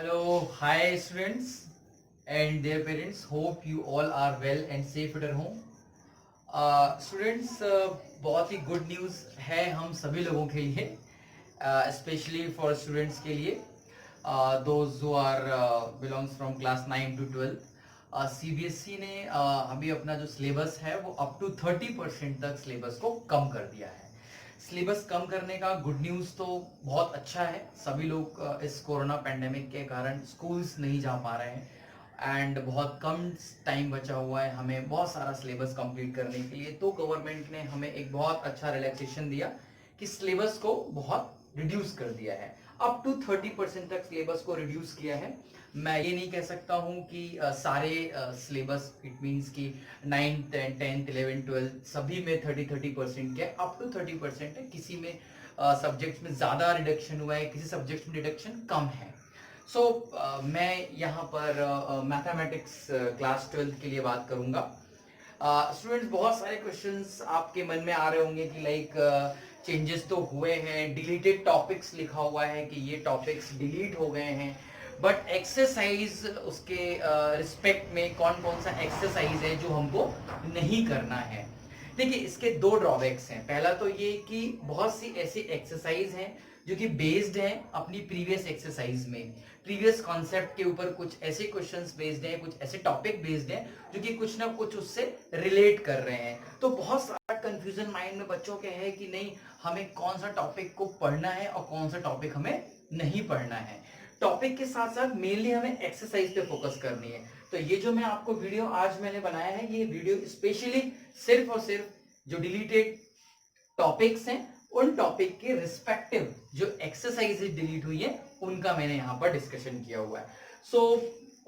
Hello, hi students and their parents. Hope you all are well and safe at home. Students, बहुत ही good news है हम सभी लोगों के लिए, स्पेशली फॉर स्टूडेंट्स के लिए, those who are belongs from class 9 to 12. CBSE ने अभी अपना जो सिलेबस है वो अप टू 30% तक सिलेबस को कम कर दिया है. सिलेबस कम करने का गुड न्यूज़ तो बहुत अच्छा है. सभी लोग इस कोरोना पैंडेमिक के कारण स्कूल्स नहीं जा पा रहे हैं एंड बहुत कम टाइम बचा हुआ है हमें बहुत सारा सिलेबस कंप्लीट करने के लिए. तो गवर्नमेंट ने हमें एक बहुत अच्छा रिलैक्सेशन दिया कि सिलेबस को बहुत रिड्यूस कर दिया है. अप टू 30% तक सिलेबस को रिड्यूस किया है. मैं ये नहीं कह सकता हूँ कि सारे सिलेबस, इट मीन्स कि 9th 10th 11th 12th सभी में 30% के, अप टू 30% है. किसी में सब्जेक्ट्स में ज़्यादा रिडक्शन हुआ है, किसी सब्जेक्ट्स में रिडक्शन कम है. सो मैं यहाँ पर मैथमेटिक्स क्लास 12th के लिए बात करूँगा. स्टूडेंट्स, बहुत सारे क्वेश्चंस आपके मन में आ रहे होंगे कि लाइक चेंजेस तो हुए हैं, डिलीटेड टॉपिक्स लिखा हुआ है कि ये टॉपिक्स डिलीट हो गए हैं, बट एक्सरसाइज उसके रिस्पेक्ट में कौन कौन सा एक्सरसाइज है जो हमको नहीं करना है. देखिए, इसके दो ड्रॉबैक्स हैं. पहला तो ये कि बहुत सी ऐसी एक्सरसाइज हैं जो कि बेस्ड है अपनी प्रीवियस एक्सरसाइज में, प्रीवियस कॉन्सेप्ट के ऊपर कुछ ऐसे क्वेश्चंस बेस्ड हैं, कुछ ऐसे टॉपिक बेस्ड हैं जो कि कुछ ना कुछ उससे रिलेट कर रहे हैं. तो बहुत सारा कंफ्यूजन माइंड में बच्चों के है कि नहीं, हमें कौन सा टॉपिक को पढ़ना है और कौन सा टॉपिक हमें नहीं पढ़ना है. टॉपिक के साथ साथ मेनली हमें एक्सरसाइज पे फोकस करनी है. तो ये जो मैं आपको वीडियो आज मैंने बनाया है, ये वीडियो स्पेशली सिर्फ और सिर्फ जो डिलीटेड टॉपिक्स हैं उन टॉपिक के रिस्पेक्टिव जो एक्सरसाइजेज डिलीट हुई है उनका मैंने यहाँ पर डिस्कशन किया हुआ है. सो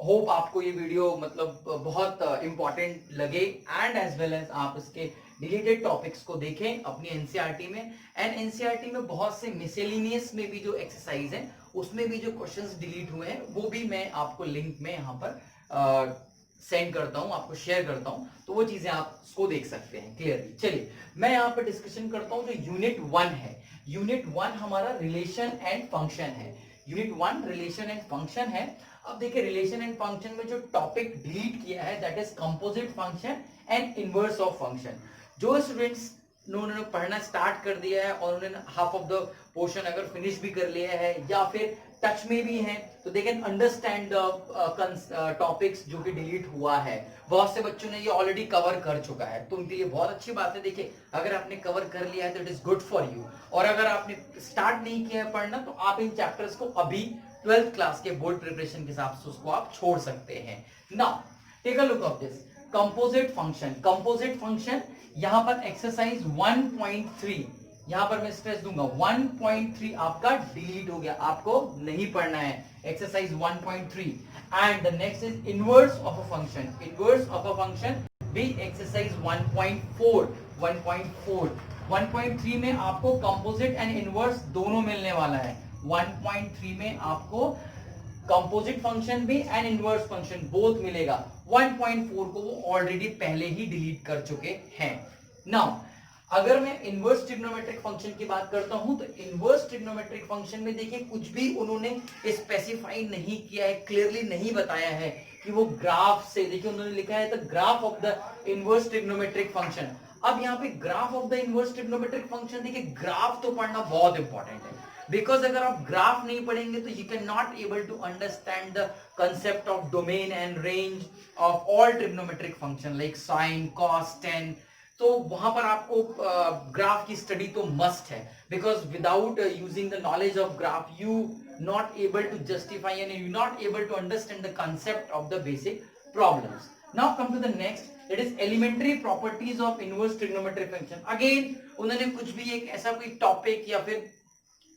होप आपको ये वीडियो मतलब बहुत इंपॉर्टेंट लगे एंड एज वेल एज आप इसके डिलीटेड टॉपिक्स को देखें अपनी एनसीईआरटी में. एंड एनसीईआरटी में बहुत से मिसेलिनियस में भी जो एक्सरसाइज है उसमें भी जो क्वेश्चंस डिलीट हुए हैं वो भी मैं आपको लिंक में यहाँ पर सेंड करता हूं, आपको शेयर करता हूं, तो वो चीजें आप उसको देख सकते हैं क्लियरली. चलिए मैं यहाँ पर डिस्कशन करता हूं. जो यूनिट 1 है, यूनिट 1 हमारा रिलेशन एंड फंक्शन है. यूनिट 1 रिलेशन एंड फंक्शन है. अब देखिए, रिलेशन एंड फंक्शन में जो टॉपिक डिलीट किया है that is composite function and inverse of function. जो स्टूडेंट्स उन्होंने पढ़ना स्टार्ट कर दिया है और उन्होंने हाफ ऑफ द पोर्शन अगर फिनिश भी कर लिया है या फिर टच में भी हैं, तो they can understand the topics जो कि डिलीट हुआ है. बहुत से बच्चों ने ये ऑलरेडी कवर कर चुका है, तो उनके लिए बहुत अच्छी बात है. देखिए, अगर आपने कवर कर लिया है तो it is good for you, और अगर आपने स्टार्ट नहीं किया है पढ़ना तो आप इन चैप्टर्स को अभी 12th क्लास के बोर्ड प्रिपरेशन के हिसाब से उसको आप छोड़ सकते हैं. Now take a look of this composite function. Composite function यहां पर एक्सरसाइज 1.3, यहां पर मैं स्ट्रेस दूंगा 1.3 आपका डिलीट हो गया, आपको नहीं पढ़ना है. Exercise 1.3 and the next is inverse of a function. Inverse of a function भी एक्सरसाइज 1.4. 1.3 में आपको कंपोजिट एंड इनवर्स दोनों मिलने वाला है. 1.3 में आपको कंपोजिट फंक्शन भी एंड इनवर्स फंक्शन बोथ मिलेगा. 1.4 को वो ऑलरेडी पहले ही डिलीट कर चुके हैं. नाउ अगर मैं इनवर्स ट्रिग्नोमेट्रिक फंक्शन की बात करता हूं तो इनवर्स ट्रिग्नोमेट्रिक फंक्शन में देखिए कुछ भी उन्होंने स्पेसिफाई नहीं किया है, क्लियरली नहीं बताया है कि वो ग्राफ से. देखिए, उन्होंने लिखा है the graph of the inverse trigonometric function. अब यहाँ पे graph of the inverse trigonometric function, देखिए ग्राफ तो पढ़ना बहुत इंपॉर्टेंट है, बिकॉज अगर आप ग्राफ नहीं पढ़ेंगे तो you can not able to understand the concept of domain and range of all trigonometric function like sine, cos, tan. तो वहां पर आपको ग्राफ की स्टडी तो मस्ट है, because without using the knowledge of graph you not able to justify and you not able to understand the concept of the basic problems. Now come to the next, that is elementary properties of inverse trigonometric function. Again उन्होंने कुछ भी एक ऐसा कोई topic या फिर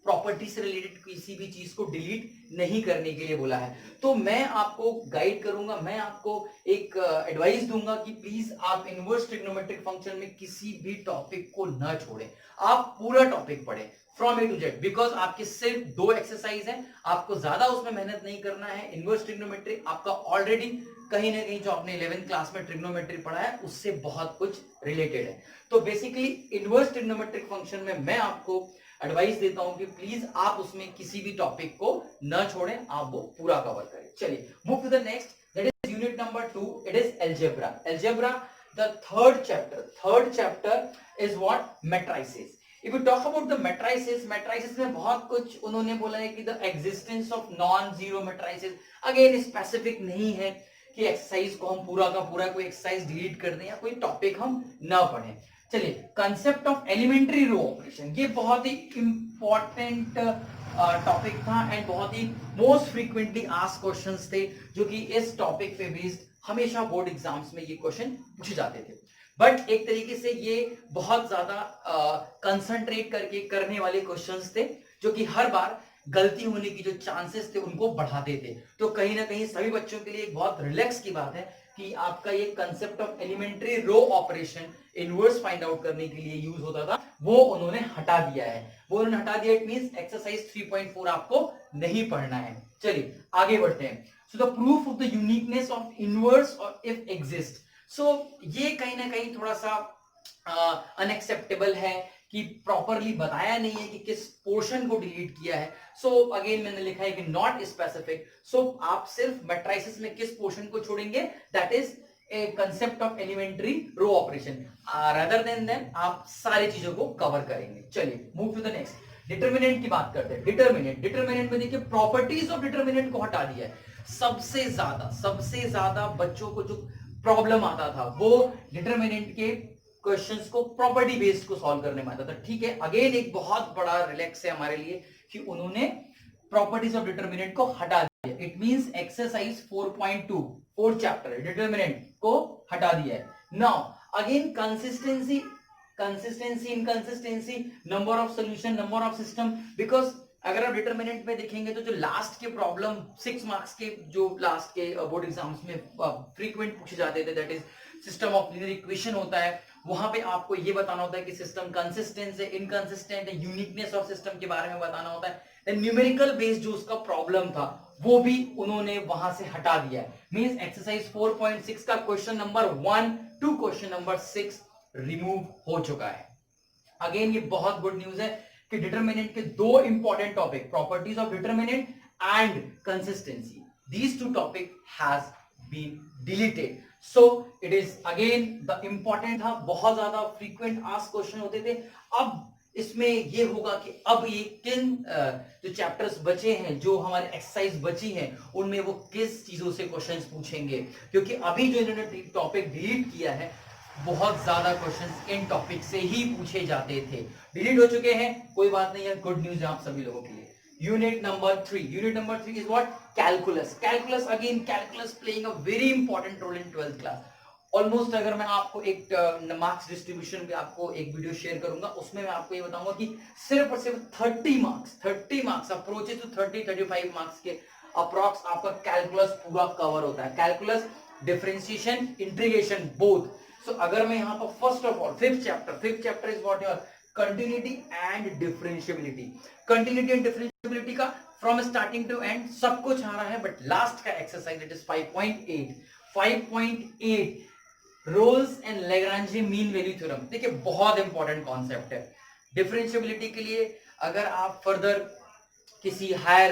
property से related किसी भी चीज को डिलीट नहीं करने के लिए बोला है. तो मैं आपको गाइड करूंगा, मैं आपको एक एडवाइस दूंगा कि प्लीज आप इनवर्स ट्रिग्नोमेट्रिक फंक्शन में किसी भी टॉपिक को न छोड़ें, आप पूरा टॉपिक पढ़ें. From A to Z, because आपके सिर्फ 2 एक्सरसाइज है, आपको ज्यादा उसमें मेहनत नहीं करना है। इनवर्स ट्रिग्नोमेट्री आपका ऑलरेडी कहीं ना कहीं जो आपने 11th क्लास में ट्रिग्नोमेट्री पढ़ा है उससे बहुत कुछ रिलेटेड है। तो बेसिकली इनवर्स ट्रिग्नोमेट्रिक फंक्शन में मैं आपको एडवाइस देता हूं कि प्लीज आप उसमें किसी भी टॉपिक को न छोड़ें, आप वो पूरा कवर करें। चलिए move to the next, that is unit number 2, it is algebra. Algebra the third chapter is what, matrices. If you talk about the matrices में बहुत कुछ उन्होंने बोला है कि the existence of non-zero matrices, again specific नहीं है कि एक्सरसाइज को हम पूरा का पूरा कोई एक्सरसाइज डिलीट कर दें या कोई टॉपिक हम ना पढ़ें। चलिए, concept of elementary row operation, ये बहुत ही इंपॉर्टेंट टॉपिक था एंड बहुत ही मोस्ट फ्रीक्वेंटली आस्क्ड क्वेश्चंस थे, जो कि इस टॉपिक पे बेस्ड हमेशा बोर्ड एग्जाम्स में ये क्वेश्चन पूछे जाते थे। बट एक तरीके से ये बहुत ज्यादा कंसंट्रेट करके करने वाले क्वेश्चंस थे, जो कि हर बार गलती होने की जो चांसेस थे उनको बढ़ाते थे। तो कहीं ना कहीं सभी बच्चों के लिए एक बहुत रिलैक्स की बात है कि आपका ये concept of elementary row operation inverse find out करने के लिए यूज होता था, वो उन्होंने हटा दिया है। इट मींस एक्सरसाइज 3.4 आपको नहीं पढ़ना है। चलिए आगे बढ़ते हैं। So the proof of the uniqueness of inverse और इफ एग्जिस्ट। सो ये कहीं ना कहीं थोड़ा सा अनएक्सेप्टेबल है कि प्रॉपरली बताया नहीं है कि किस पोर्शन को डिलीट किया है। सो अगेन मैंने लिखा है कि नॉट स्पेसिफिक। सो आप सिर्फ मैट्रिसेस में किस पोर्शन को छोड़ेंगे, that is a concept of elementary row operation. Rather than आप सारी चीजों को कवर करेंगे। चलिए move to the next, determinant की बात करते हैं। डिटरमिनेंट में देखिए प्रॉपर्टीज ऑफ डिटरमिनेंट को हटा दिया है। सबसे ज्यादा बच्चों को जो प्रॉब्लम आता था वो डिटरमिनेंट के क्वेश्चंस को प्रॉपर्टी बेस्ड को सॉल्व करने में आता था। ठीक है, अगेन एक बहुत बड़ा रिलैक्स है हमारे लिए कि उन्होंने प्रॉपर्टीज ऑफ डिटरमिनेंट को हटा दिया। It means exercise 4.2 fourth chapter determinant को हटा दिया है। Now again consistency, inconsistency, number of solution, number of system, because अगर आप डिटरमिनेंट में देखेंगे तो जो लास्ट के प्रॉब्लम 6 मार्क्स के जो लास्ट के बोर्ड एग्जाम्स में फ्रीक्वेंट पूछे जाते थे, that is system of linear equation होता है, वहां पे आपको ये बताना होता है कि सिस्टम कंसिस्टेंट है, इनकंसिस्टेंट है, यूनिकनेस ऑफ सिस्टम के बारे में बताना होता है। देन न्यूमेरिकल बेस्ड जो उसका प्रॉब्लम था वो भी उन्होंने वहां से हटा दिया है। मींस एक्सरसाइज 4.6 का question number 1 to question number 6 remove हो चुका है। अगेन ये बहुत गुड न्यूज है कि डिटरमिनेंट के 2 important topic, properties of determinant and consistency, these 2 topic has been deleted. So it is again the important था, बहुत ज्यादा frequent ask क्वेश्चन होते थे। अब इसमें ये होगा कि अब ये किन जो चैप्टर्स बचे हैं, जो हमारे एक्सरसाइज बची हैं, उनमें वो किस चीजों से क्वेश्चंस पूछेंगे, क्योंकि अभी जो इन्होंने टॉपिक डिलीट किया है बहुत ज्यादा क्वेश्चंस इन टॉपिक से ही पूछे जाते थे, डिलीट हो चुके हैं। कोई बात नहीं है, गुड न्यूज है आप सभी लोगों के लिए। Unit number 3 is what, calculus. Again calculus playing a very important role in 12th class. Almost अगर मैं आपको एक मार्क्स डिस्ट्रीब्यूशन पे आपको एक वीडियो शेयर करूंगा, उसमें मैं आपको ये बताऊंगा कि सिर्फ और सिर्फ 30 मार्क्स अप्रोचेस टू 35 मार्क्स के अप्रॉक्स आपका कैलकुलस पूरा कवर होता है। Calculus, differentiation, integration both. So अगर मैं यहाँ पर first of all fifth chapter is what your continuity and differentiability. Continuity and differentiability का फ्रॉम स्टार्टिंग टू एंड सब कुछ आ रहा है, बट लास्ट का exercise it is 5.8 Rolle's and Lagrange mean value theorem. देखिए बहुत इंपॉर्टेंट कॉन्सेप्ट है डिफरेंशिएबिलिटी के लिए। अगर आप फर्दर किसी हायर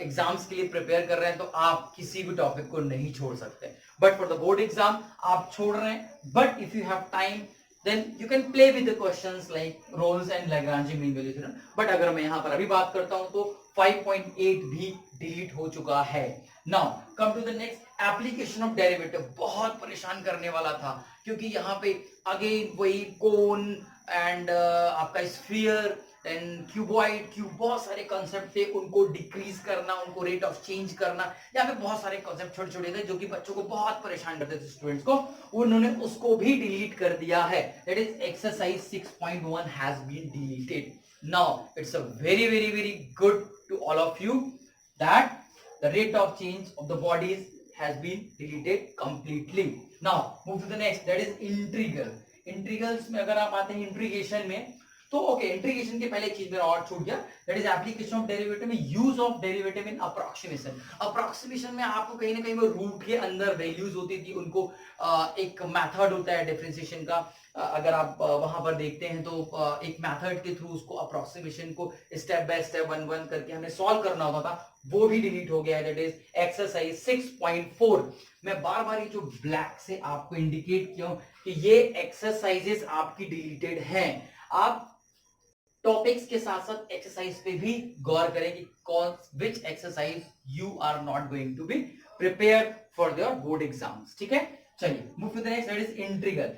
एग्जाम्स के लिए प्रिपेयर कर रहे हैं तो आप किसी भी टॉपिक को नहीं छोड़ सकते, but for the board exam आप छोड़ रहे हैं। But if you have time then you can play with the questions like Rolls and Lagrange mean value theorem। but अगर मैं यहाँ पर अभी बात करता हूँ तो 5.8 भी डिलीट हो चुका है। now come to the next, application of derivative बहुत परेशान करने वाला था, क्योंकि यहाँ पे अगेन वही कोन एंड आपका स्फीयर एंड क्यूबॉइड, बहुत सारे कॉन्सेप्ट थे, उनको डिक्रीज करना, उनको रेट ऑफ चेंज करना, यहाँ पे बहुत सारे कॉन्सेप्ट छोटे छोटे थे जो कि बच्चों को बहुत परेशान करते थे स्टूडेंट्स को, उन्होंने उसको भी डिलीट कर दिया है। That is exercise 6.1 has been deleted. Now it's a very good to all of you that the rate of change of the bodies has been deleted completely. Now move to the next, that is integral. Integrals में अगर आप आते हैं integration में, तो okay, integration के पहले एक चीज मेरा और छूट गया, that is application of derivative में use of derivative in approximation. Approximation में आपको कहीं ना कहीं वो रूट के अंदर वैल्यूज होती थी, उनको एक मेथड होता है डिफरेंशिएशन का, अगर आप वहां पर देखते हैं तो एक मेथड के थ्रू उसको अप्रोक्सीमेशन को step by step one one करके हमें सॉल्व करना होता था, वो भी डिलीट हो गया है, दैट इज एक्सरसाइज 6.4। मैं बार बार ये जो ब्लैक से आपको इंडिकेट किया हूं कि ये एक्सरसाइजेस आपकी डिलीटेड हैं। आप टॉपिक्स के साथ साथ एक्सरसाइज पे भी गौर करें कि कौन which exercise you are not going to be prepare for your board exams, ठीक है। चलिए move to the next, that is integral.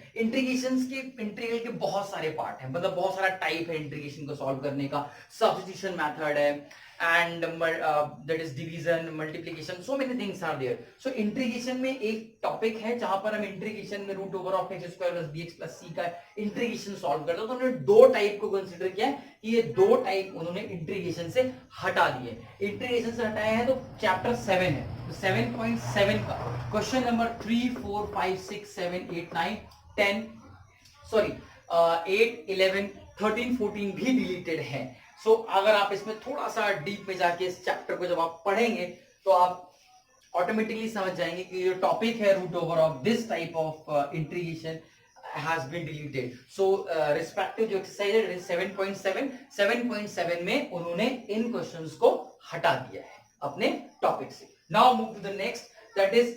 Integral के बहुत सारे पार्ट हैं, मतलब बहुत सारा टाइप है इंटीग्रेशन को सॉल्व करने का। सब्स्टिट्यूशन मेथड है and that is division, multiplication, so many things are there. So integration में एक टॉपिक है जहां पर हम इंटीग्रेशन में root over of x square plus bx plus c का इंटीग्रेशन सॉल्व करते हैं। तो उन्होंने दो टाइप को कंसीडर किया है कि ये दो टाइप उन्होंने इंटीग्रेशन से हटा दिए। इंटीग्रेशन से हटाया है तो चैप्टर 7 है, तो 7.7 का क्वेश्चन नंबर 3 4 5 6 7 8 9 10 सॉरी 8 11 13 14 भी डिलीटेड है। सो अगर आप इसमें थोड़ा सा डीप में जाके इस चैप्टर को जब आप पढ़ेंगे तो आप ऑटोमेटिकली समझ जाएंगे कि जो टॉपिक है root over of this type of integration has been deleted. So respective जो exercise है 7.7 में उन्होंने इन क्वेश्चंस को हटा दिया है अपने टॉपिक से। Now move to the next, that is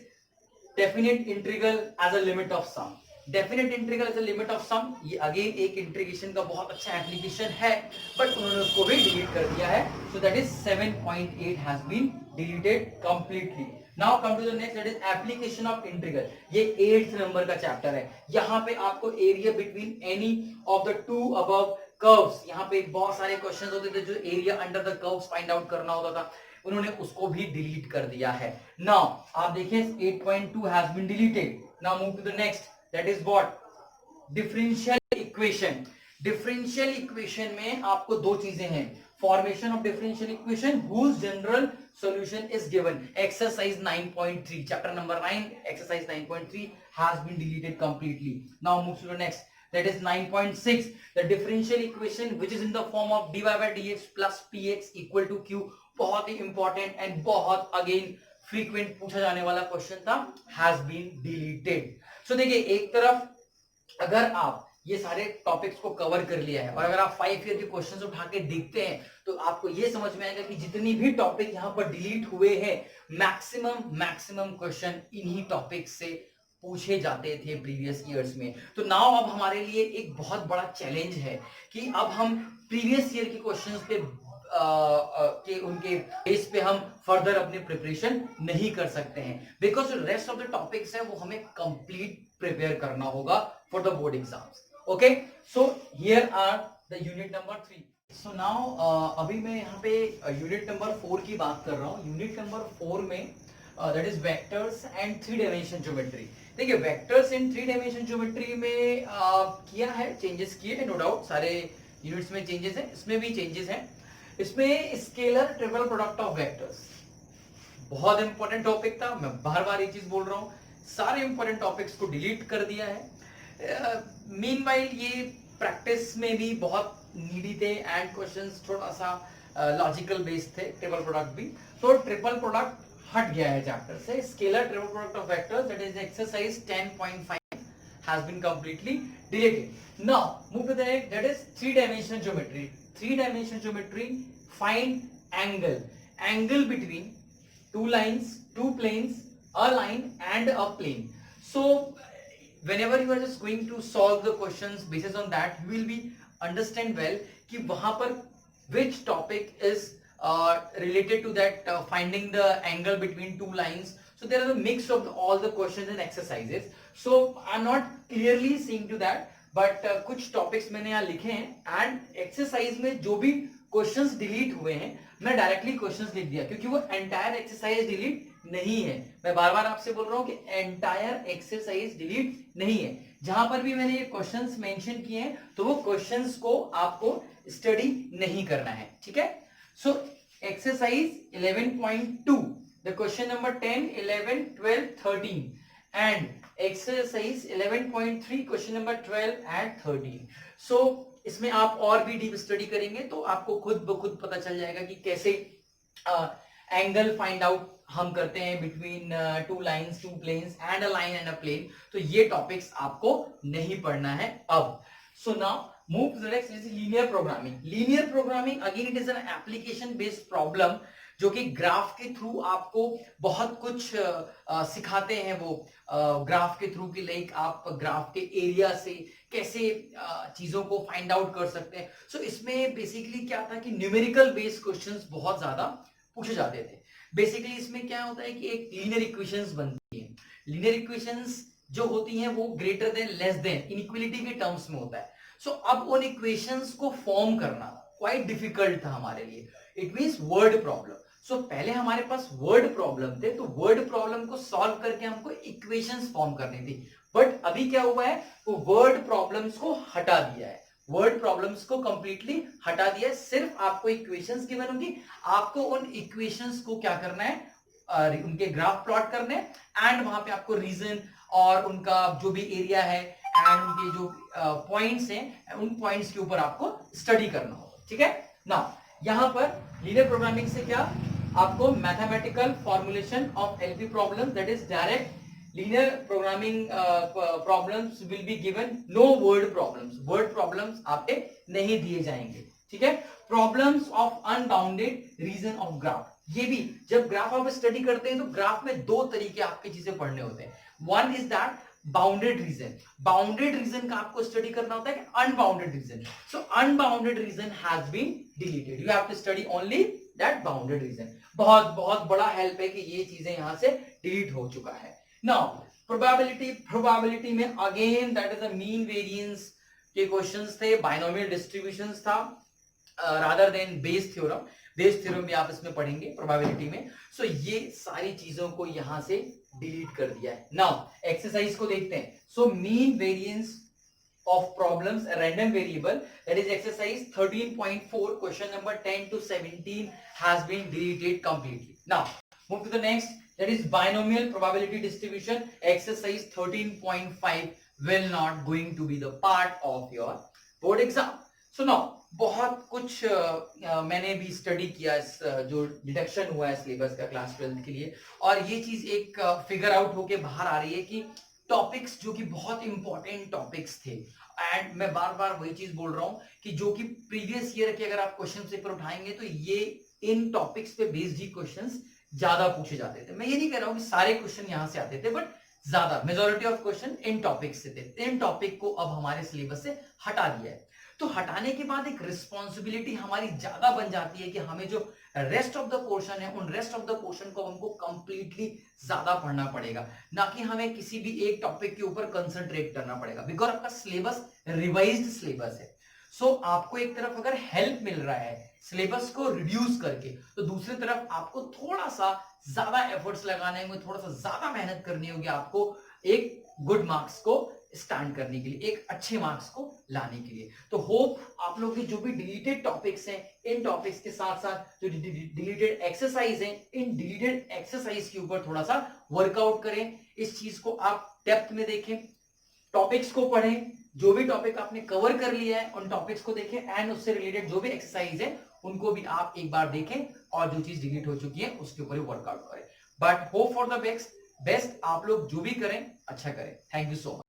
definite integral as a limit of sum. Definite integral as a limit of sum, ये अगेन एक इंटीग्रेशन का बहुत अच्छा एप्लीकेशन है, बट उन्होंने उसको भी डिलीट कर दिया है। So that is 7.8 has been deleted completely. Now come to the next, that is application of integral. ये 8th नंबर का चैप्टर है। यहाँ पे आपको area between any of the two above curves, यहाँ पे बहुत सारे क्वेश्चंस होते थे जो area under the curves find out करना होता था, उन्होंने उसको भी डिलीट कर दिया है। नाउ आप देखिए 8.2 has been deleted. Now move to the next, that is what, differential equation. Differential equation में आपको दो चीजें हैं, formation of differential equation whose general solution is given. Exercise 9.3 chapter number 9 exercise 9.3 has been deleted completely. Now move to the next, that is 9.6, the differential equation which is in the form of dy by dx plus px equal to q। बहुत ही important and बहुत again frequent पूछा जाने वाला question था, has been deleted. सो देखिए, एक तरफ अगर आप ये सारे टॉपिक्स को कवर कर लिया है और अगर आप 5 ईयर के क्वेश्चंस उठा के देखते हैं तो आपको ये समझ में आएगा कि जितनी भी टॉपिक यहाँ पर डिलीट हुए हैं, मैक्सिमम क्वेश्चन इन्हीं टॉपिक से पूछे जाते थे प्रीवियस ईयर्स में। तो नाउ अब हमारे लिए एक बहुत बड़ा चैलेंज है कि अब हम प्रीवियस ईयर के क्वेश्चंस पे के उनके बेस पे हम फर्दर अपने प्रिपरेशन नहीं कर सकते हैं, because rest of the topics है वो हमें कंप्लीट प्रिपेयर करना होगा for the board exams. Okay, so here are the unit number 3। So now अभी मैं यहाँ पे यूनिट नंबर 4 की बात कर रहा हूँ। यूनिट नंबर 4 में that is vectors and 3 dimension geometry. देखिए, वेक्टर्स इन 3 डायमेंशन ज्योमेट्री में किया है, चेंजेस किए हैं, नो डाउट सारे यूनिट्स में चेंजेस हैं, इसमें भी चेंजेस हैं। इसमें scalar triple product of vectors बहुत इंपॉर्टेंट टॉपिक था, मैं बार बार ये चीज बोल रहा हूं, सारे इंपॉर्टेंट टॉपिक्स को डिलीट कर दिया है। मीनवाइल ये प्रैक्टिस में भी बहुत नीडी थे एंड क्वेश्चंस थोड़ा सा लॉजिकल बेस्ड थे, ट्रिपल प्रोडक्ट भी। तो ट्रिपल प्रोडक्ट हट गया है चैप्टर से। Scalar triple product of vectors, that is exercise 10.5 has been completely deleted. Now move to the next, that is 3-dimensional geometry. 3-dimensional geometry, find angle between two lines, two planes, a line and a plane. So whenever you are just going to solve the questions basis on that, you will be understand well कि वहां पर which topic is related to that finding the angle between two lines. So there are a mix of all the questions and exercises. So I'm not clearly seeing to that, but कुछ topics मैंने यहाँ लिखे हैं and exercise में जो भी questions delete हुए हैं मैं डायरेक्टली क्वेश्चंस लिख दिया, क्योंकि वो एंटायर एक्सरसाइज डिलीट नहीं है। मैं बार बार आपसे बोल रहा हूँ कि एंटायर एक्सरसाइज डिलीट नहीं है। जहां पर भी मैंने ये क्वेश्चंस मेंशन किए हैं तो वो क्वेश्चंस को आपको स्टडी नहीं करना है, ठीक है। So exercise 11.2, the question number 10, 11, 12, 13 and exercise 11.3 question number 12 and 13. So इसमें आप और भी डीप स्टडी करेंगे तो आपको खुद ब खुद पता चल जाएगा कि कैसे एंगल फाइंड आउट हम करते हैं between two lines, two planes and a line and a plane. तो ये टॉपिक्स आपको नहीं पढ़ना है अब। So now move to the next is linear programming. Linear programming again it is an application based problem जो कि ग्राफ के थ्रू आपको बहुत कुछ सिखाते हैं। वो ग्राफ के थ्रू की लाइक आप ग्राफ के एरिया से कैसे चीजों को फाइंड आउट कर सकते हैं। सो इसमें बेसिकली क्या था कि न्यूमेरिकल बेस्ड क्वेश्चंस बहुत ज्यादा पूछे जाते थे। बेसिकली इसमें क्या होता है कि एक लीनियर इक्वेशंस बनती है। लीनियर इक्वेशंस जो होती हैं वो greater than less than inequality के टर्म्स में होता है। सो अब उन इक्वेशंस को फॉर्म करना क्वाइट डिफिकल्ट था हमारे लिए। It means word problem. So पहले हमारे पास वर्ड प्रॉब्लम थे, तो वर्ड प्रॉब्लम को सॉल्व करके हमको इक्वेशंस फॉर्म करनी थी। बट अभी क्या हुआ है, वो वर्ड प्रॉब्लम्स को हटा दिया है। वर्ड प्रॉब्लम्स को कंप्लीटली हटा दिया है। सिर्फ आपको इक्वेशंस गिवन होंगी, आपको उन इक्वेशंस को क्या करना है, उनके ग्राफ प्लॉट करने एंड वहां पे आपको रीजन और उनका जो भी एरिया है एंड उनके जो पॉइंट्स हैं उन पॉइंट्स के ऊपर आपको स्टडी करना होगा। ठीक है ना। यहां पर लीनियर प्रोग्रामिंग से क्या, आपको mathematical formulation of LP problem, that is direct linear programming problems will be given, no word problems, word problems आपके नहीं दिए जाएंगे। ठीक है। Problems of unbounded region of graph, ये भी जब ग्राफ आप स्टडी करते हैं तो ग्राफ में दो तरीके आपके चीजें पढ़ने होते हैं। One is that bounded region, bounded region का आपको स्टडी करना होता है कि unbounded region. So unbounded region has been deleted, you have to study only that bounded region. बहुत बहुत बड़ा हेल्प है कि ये चीजें यहां से डिलीट हो चुका है। Now, probability में again that is the mean variance के क्वेश्चंस थे, बाइनोमियल डिस्ट्रीब्यूशंस था rather than Bayes theorem. Bayes theorem भी आप इसमें पढ़ेंगे प्रोबेबिलिटी में। सो ये सारी चीजों को यहां से डिलीट कर दिया है। नाउ एक्सरसाइज को देखते हैं। So mean variance of problems a random variable, that is exercise 13.4 question number 10 to 17 has been deleted completely. Now move to the next, that is binomial probability distribution, exercise 13.5 will not going to be the part of your board exam. So now बहुत कुछ मैंने भी study किया इस जो deduction हुआ है syllabus का क्लास 12 के लिए, और ये चीज एक फिगर आउट होके बाहर आ रही है कि टॉपिक्स जो कि बहुत इंपॉर्टेंट टॉपिक्स थे। एंड मैं बार बार वही चीज बोल रहा हूं कि जो कि प्रीवियस ईयर के अगर आप क्वेश्चन पेपर उठाएंगे तो ये इन टॉपिक्स पे बेस्ड ही क्वेश्चंस ज्यादा पूछे जाते थे। मैं ये नहीं कह रहा हूं कि सारे क्वेश्चन यहां से आते थे, बट ज्यादा majority of question in topic से थे। इन टॉपिक को अब हमारे सिलेबस से हटा दिया है। तो हटाने के बाद एक रिस्पॉन्सिबिलिटी हमारी ज्यादा बन जाती है कि हमें जो रेस्ट ऑफ द पोर्शन है उन रेस्ट ऑफ द पोर्शन को हमको कंप्लीटली ज्यादा पढ़ना पड़ेगा, ना कि हमें किसी भी एक टॉपिक के ऊपर कंसंट्रेट करना पड़ेगा, बिकॉज आपका सिलेबस रिवाइज्ड सिलेबस है। सो आपको एक तरफ अगर हेल्प मिल रहा है सिलेबस को रिड्यूस करके, तो दूसरी तरफ आपको थोड़ा सा ज्यादा एफर्ट्स लगाने होंगे, थोड़ा सा ज्यादा मेहनत करनी होगी आपको एक गुड मार्क्स को स्टैंड करने के लिए, एक अच्छे मार्क्स को लाने के लिए। तो होप आप लोग के जो भी डिलीटेड टॉपिक्स हैं, इन टॉपिक्स के साथ साथ जो डिलीटेड एक्सरसाइज हैं, इन डिलीटेड एक्सरसाइज के ऊपर थोड़ा सा वर्कआउट करें। इस चीज को आप डेप्थ में देखें, टॉपिक्स को पढ़ें, जो भी टॉपिक आपने कवर कर लिया है उन टॉपिक्स को देखें एंड उससे रिलेटेड जो भी एक्सरसाइज है उनको भी आप एक बार देखें, और जो चीज डिलीट हो चुकी है उसके ऊपर वर्कआउट करें। But hope for the best, आप लोग जो भी करें अच्छा करें। Thank you so much.